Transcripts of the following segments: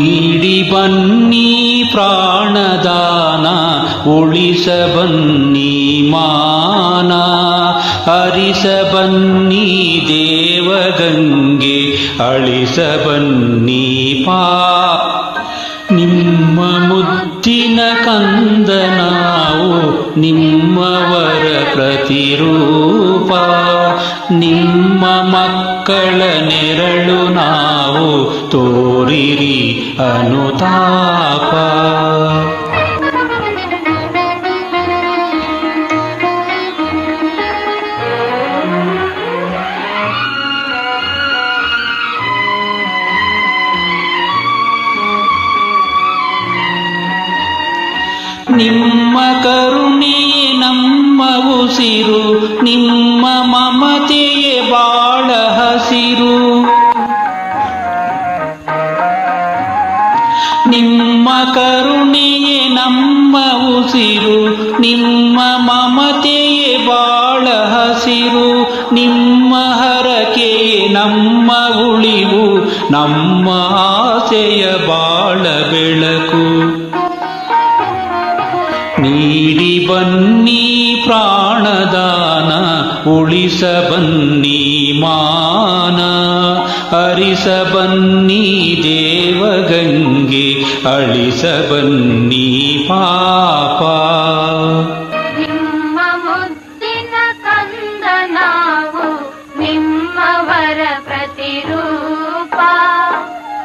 ನೀಡಿ ಬನ್ನಿ ಪ್ರಾಣದಾನ ಉಳಿಸ ಬನ್ನಿ ಮಾನ ಹರಿಸ ಬನ್ನಿ ದೇವಗಂಗೆ ಅಳಿಸ ಬನ್ನಿ ನಿಮ್ಮ ಮುದ್ದಿನ ಕಂದ ನಾವು ನಿಮ್ಮವರ ಪ್ರತಿರೂಪ ನಿಮ್ಮ ಮಕ್ಕಳ ನೆರಳು ನಾವು ತೋರಿರಿ ಅನುತಾಪ ನಿಮ್ಮ ಕರುಣೆಯೇ ನಮ್ಮ ಉಸಿರು ನಿಮ್ಮ ಮಮತೆಯೇ ಬಾಳ ಹಸಿರು ನಿಮ್ಮ ಕರುಣೆಯೇ ನಮ್ಮ ಉಸಿರು ನಿಮ್ಮ ಮಮತೆಯೇ ಬಾಳ ಹಸಿರು ನಿಮ್ಮ ಹರಕೆಯೇ ನಮ್ಮ ಉಳಿವು ನಮ್ಮ ಆಸೆಯ ಬಾಳ ಬೆಳಕು ನೀಡಿ ಬನ್ನಿ ಪ್ರಾಣದಾನ ಉಳಿಸ ಬನ್ನಿ ಮಾನ ಹರಿಸ ಬನ್ನಿ ದೇವಗಂಗೆ ಅಳಿಸ ಬನ್ನಿ ಪಾಪ ನಿಮ್ಮ ಮುದ್ದಿನ ಕಂದ ನಾವು ನಿಮ್ಮವರ ಪ್ರತಿರೂಪ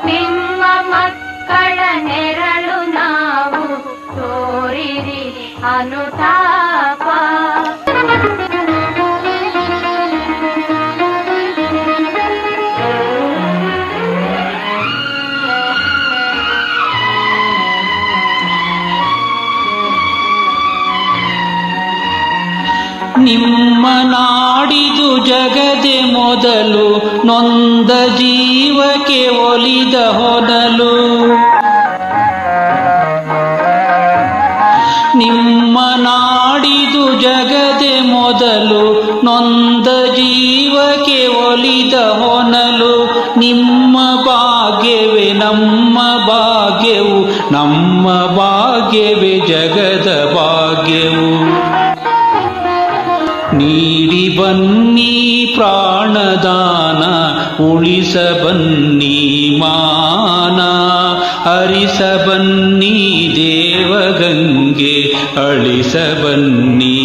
ನಿಮ್ಮ ಮಕ್ಕಳ ನೆರಳು ನಾವು ತೋರಿರಿ ಅನುತಾಪ ನಿಮ್ಮ ನಾಡಿದು ಜಗದೆ ಮೊದಲು ನೊಂದ ಜೀವಕ್ಕೆ ಒಲಿದ ಹೊನಲು ನಿಮ್ಮ ನಾಡಿದು ಜಗದೆ ಮೊದಲು ನೊಂದ ಜೀವಕ್ಕೆ ಒಲಿದ ಹೊನಲು ನಿಮ್ಮ ಭಾಗ್ಯವೇ ನಮ್ಮ ಭಾಗ್ಯವು ನಮ್ಮ ಭಾಗ್ಯವೇ ಜಗದ ಭಾಗ್ಯವು ನೀಡಿ ಬನ್ನಿ ಪ್ರಾಣದಾನ ಉಳಿಸ ಬನ್ನಿ ಮಾನ ಹರಿಸ ಬನ್ನಿ ದೇವಗಂಗೆ ಅಳಿಸ ಬನ್ನಿ